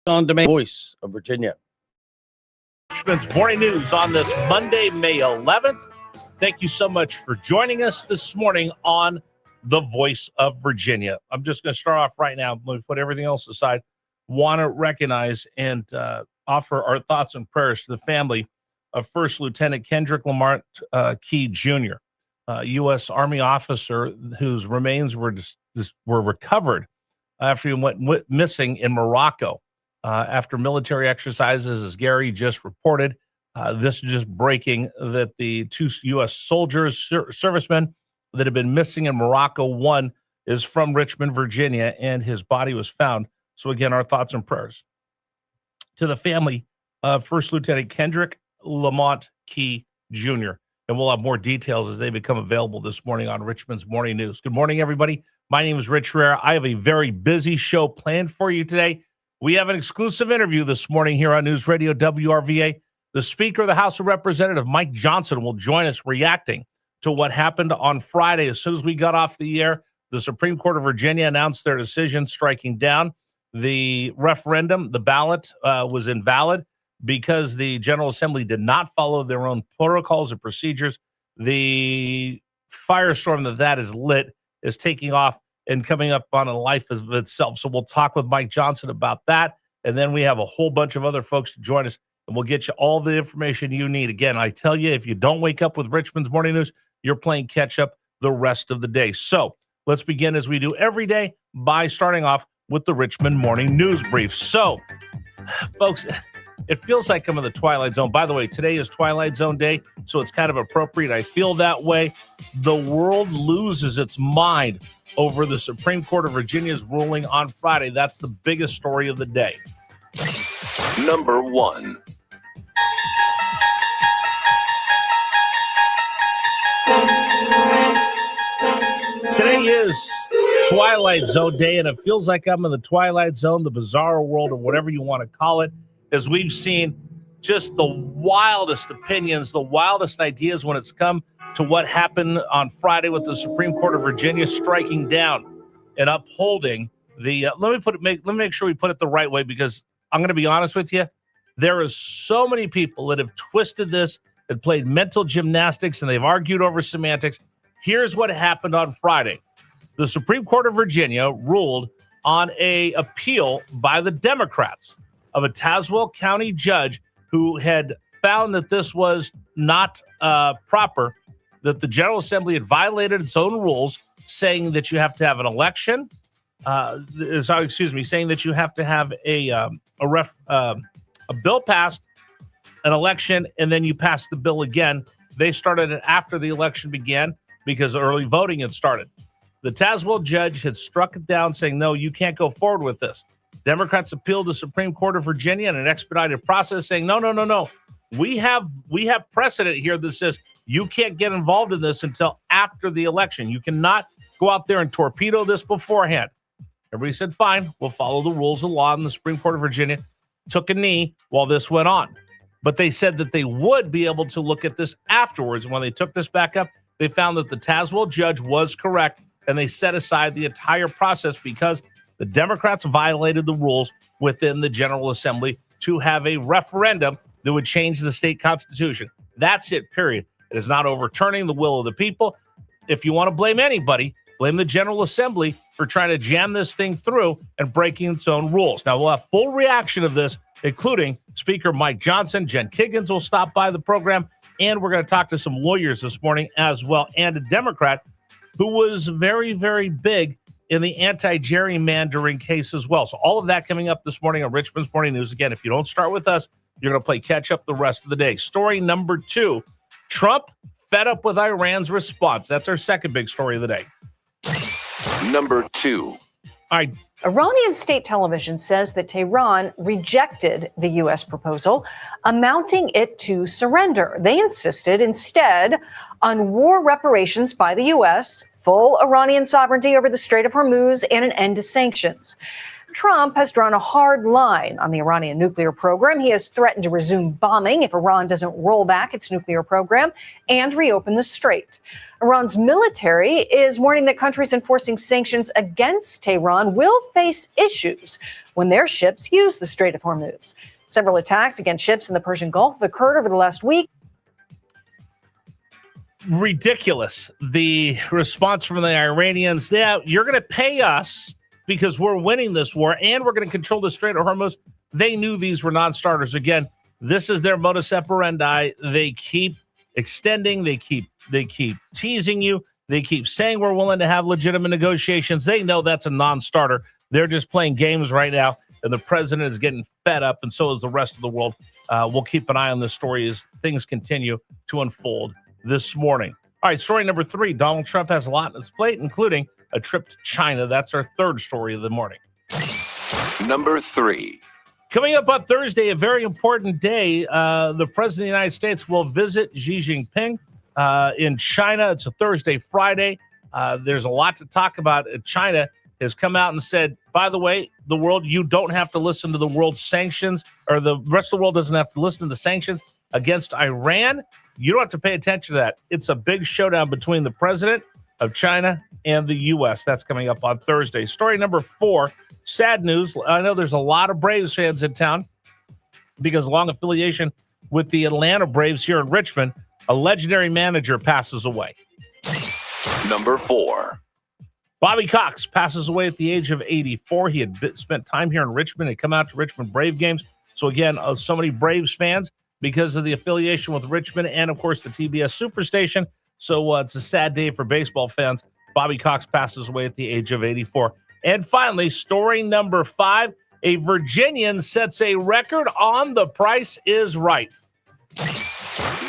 On demand voice of Virginia. Richmond's morning news on this Monday, May 11th. Thank you so much for joining us this morning on the Voice of Virginia. I'm just going to start off right now. Let me put everything else aside. Want to recognize and offer our thoughts and prayers to the family of First Lieutenant Kendrick Lamont Key Jr., U.S. Army officer whose remains were recovered after he went missing in Morocco. After military exercises, as Gary just reported. This is just breaking that the two U.S. soldiers, servicemen that have been missing in Morocco, one is from Richmond, Virginia, and his body was found. So again, our thoughts and prayers to the family of First Lieutenant Kendrick Lamont Key Jr. And we'll have more details as they become available this morning on Richmond's Morning News. Good morning, everybody. My name is Rich Herrera. I have a very busy show planned for you today. We have an exclusive interview this morning here on News Radio WRVA. The Speaker of the House of Representatives, Mike Johnson, will join us reacting to what happened on Friday. As soon as we got off the air, the Supreme Court of Virginia announced their decision striking down the referendum. The ballot was invalid because the General Assembly did not follow their own protocols and procedures. The firestorm that is lit is taking off and coming up on a life of itself. So we'll talk with Mike Johnson about that. And then we have a whole bunch of other folks to join us, and we'll get you all the information you need. Again, I tell you, if you don't wake up with Richmond's Morning News, you're playing catch up the rest of the day. So let's begin, as we do every day, by starting off with the Richmond Morning News Brief. So, folks, it feels like I'm in the Twilight Zone. By the way, today is Twilight Zone Day, so it's kind of appropriate. I feel that way. The world loses its mind over the Supreme Court of Virginia's ruling on Friday. That's the biggest story of the day. Number one. Today is Twilight Zone Day, and it feels like I'm in the Twilight Zone, the bizarre world, or whatever you want to call it, as we've seen just the wildest opinions, the wildest ideas when it's come to what happened on Friday with the Supreme Court of Virginia striking down and upholding the. Let me make sure we put it the right way, because I'm going to be honest with you. There is so many people that have twisted this and played mental gymnastics, and they've argued over semantics. Here's what happened on Friday. The Supreme Court of Virginia ruled on an appeal by the Democrats of a Tazewell County judge who had found that this was not proper, that the General Assembly had violated its own rules, saying that you have to have an election. Saying that you have to have a bill passed, an election, and then you pass the bill again. They started it after the election began because early voting had started. The Tazewell judge had struck it down, saying, no, you can't go forward with this. Democrats appealed to the Supreme Court of Virginia in an expedited process, saying, no. We have precedent here that says you can't get involved in this until after the election. You cannot go out there and torpedo this beforehand. Everybody said, fine, we'll follow the rules of law, and the Supreme Court of Virginia took a knee while this went on. But they said that they would be able to look at this afterwards. When they took this back up, they found that the Tazewell judge was correct, and they set aside the entire process because the Democrats violated the rules within the General Assembly to have a referendum that would change the state constitution. That's it, period. It is not overturning the will of the people. If you want to blame anybody, blame the General Assembly for trying to jam this thing through and breaking its own rules. Now, we'll have full reaction of this, including Speaker Mike Johnson. Jen Kiggins will stop by the program, and we're going to talk to some lawyers this morning as well, and a Democrat who was very, very big in the anti-gerrymandering case as well. So all of that coming up this morning on Richmond's Morning News. Again, if you don't start with us, you're going to play catch up the rest of the day. Story number 2, Trump fed up with Iran's response. That's our second big story of the day. Number 2. All right. Iranian state television says that Tehran rejected the U.S. proposal, amounting it to surrender. They insisted instead on war reparations by the U.S., full Iranian sovereignty over the Strait of Hormuz, and an end to sanctions. Trump has drawn a hard line on the Iranian nuclear program. He has threatened to resume bombing if Iran doesn't roll back its nuclear program and reopen the strait. Iran's military is warning that countries enforcing sanctions against Tehran will face issues when their ships use the Strait of Hormuz. Several attacks against ships in the Persian Gulf have occurred over the last week. Ridiculous. The response from the Iranians, yeah, you're going to pay us because we're winning this war and we're going to control the Strait of Hormuz. They knew these were non-starters. Again, this is their modus operandi. They keep extending. They keep teasing you. They keep saying we're willing to have legitimate negotiations. They know that's a non-starter. They're just playing games right now, and the president is getting fed up, and so is the rest of the world. We'll keep an eye on this story as things continue to unfold this morning. All right, story number 3. Donald Trump has a lot on his plate, including a trip to China. That's our third story of the morning. Number 3. Coming up on Thursday, a very important day. The President of the United States will visit Xi Jinping in China. It's a Thursday, Friday. There's a lot to talk about. China has come out and said, by the way, the world, you don't have to listen to the world's sanctions, or the rest of the world doesn't have to listen to the sanctions against Iran. You don't have to pay attention to that. It's a big showdown between the president of China and the U.S. That's coming up on Thursday. Story number 4. Sad news. I know there's a lot of Braves fans in town because long affiliation with the Atlanta Braves here in Richmond. A legendary manager passes away. Number 4. Bobby Cox passes away at the age of 84. He had spent time here in Richmond and come out to Richmond Brave games. So again, so many Braves fans because of the affiliation with Richmond and, of course, the TBS Superstation. So it's a sad day for baseball fans. Bobby Cox passes away at the age of 84. And finally, story number 5, a Virginian sets a record on The Price is Right.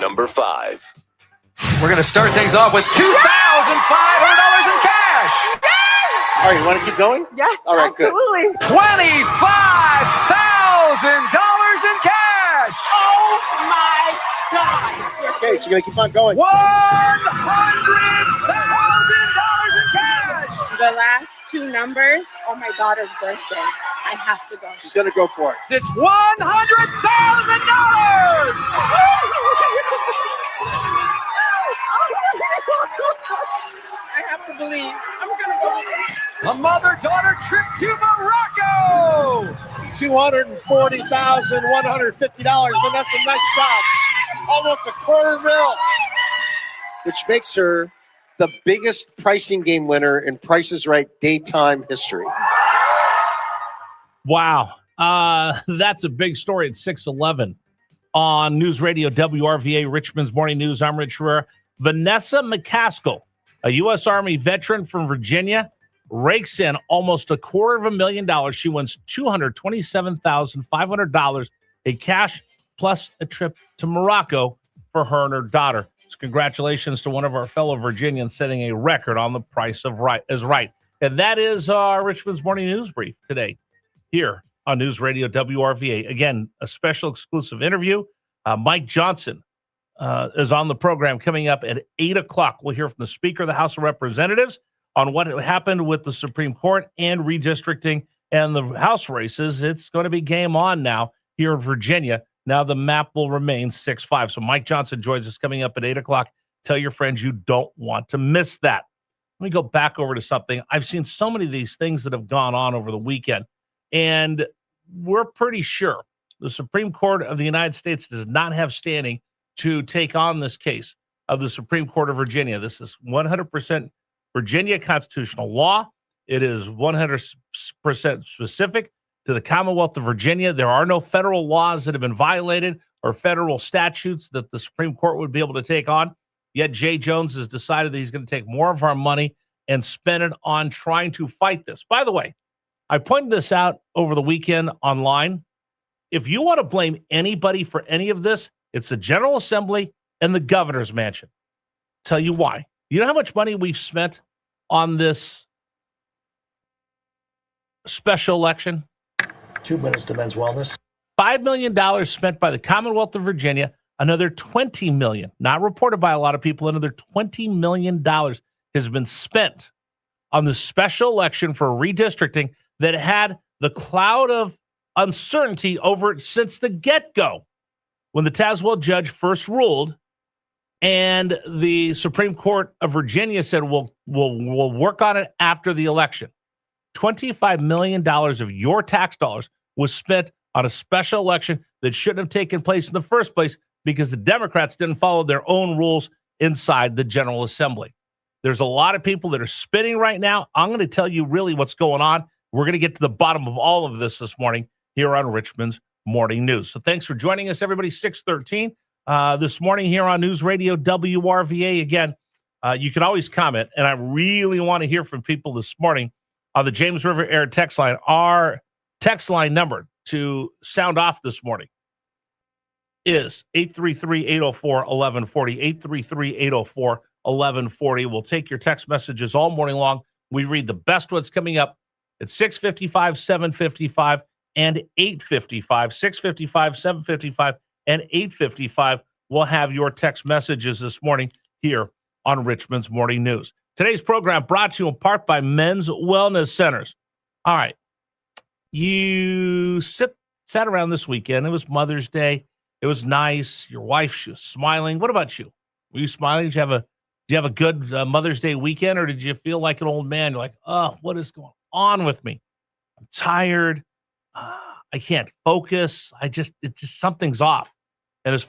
Number 5. We're going to start things off with $2,500 in cash. All right, you want to keep going? Yes, All right, absolutely. $25,000 in cash. Oh my God. Good. Okay, so you're going to keep on going. $100,000 in cash. The last 2 numbers. Oh, my daughter's birthday. I have to go. She's going to go for it. It's $100,000. I have to believe. I'm going to go with it. A mother-daughter trip to Morocco. $240,150. Vanessa, nice job. Almost $250,000. Which makes her the biggest pricing game winner in Price is Right daytime history. Wow. That's a big story at 6:11 on News Radio WRVA, Richmond's Morning News. I'm Rich Herrera. Vanessa McCaskill, a U.S. Army veteran from Virginia, rakes in almost $250,000. She wins $227,500 in cash plus a trip to Morocco for her and her daughter. So congratulations to one of our fellow Virginians setting a record on The Price is Right. And that is our Richmond's Morning News Brief today here on News Radio WRVA. Again, a special exclusive interview. Mike Johnson is on the program coming up at 8 o'clock. We'll hear from the Speaker of the House of Representatives on what happened with the Supreme Court and redistricting and the House races. It's going to be game on now here in Virginia. Now the map will remain 6-5. So Mike Johnson joins us coming up at 8 o'clock. Tell your friends you don't want to miss that. Let me go back over to something. I've seen so many of these things that have gone on over the weekend, and we're pretty sure the Supreme Court of the United States does not have standing to take on this case of the Supreme Court of Virginia. This is 100% Virginia constitutional law. It is 100% specific to the Commonwealth of Virginia. There are no federal laws that have been violated or federal statutes that the Supreme Court would be able to take on. Yet Jay Jones has decided that he's going to take more of our money and spend it on trying to fight this. By the way, I pointed this out over the weekend online. If you want to blame anybody for any of this, it's the General Assembly and the governor's mansion. Tell you why. You know how much money we've spent on this special election? 2 minutes to men's wellness. $5 million spent by the Commonwealth of Virginia. Another $20 million, not reported by a lot of people, another $20 million has been spent on the special election for redistricting that had the cloud of uncertainty over it since the get-go. When the Tazewell judge first ruled and the Supreme Court of Virginia said, we'll work on it after the election. $25 million of your tax dollars was spent on a special election that shouldn't have taken place in the first place because the Democrats didn't follow their own rules inside the General Assembly. There's a lot of people that are spinning right now. I'm going to tell you really what's going on. We're going to get to the bottom of all of this morning here on Richmond's Morning News. So thanks for joining us, everybody. 6:13 this morning here on News Radio WRVA. Again, you can always comment, and I really want to hear from people this morning on the James River Air text line. Our text line number to sound off this morning is 833-804-1140, 833-804-1140. We'll take your text messages all morning long. We read the best ones coming up at 6:55, 7:55, and 8:55. 6:55, 7:55, and 8:55. We'll have your text messages this morning here on Richmond's Morning News. Today's program brought to you in part by Men's Wellness Centers. All right. You sat around this weekend. It was Mother's Day. It was nice. Your wife, she was smiling. What about you? Were you smiling? Did you have a good Mother's Day weekend, or did you feel like an old man? You're like, oh, what is going on with me? I'm tired. I can't focus. It's just something's off.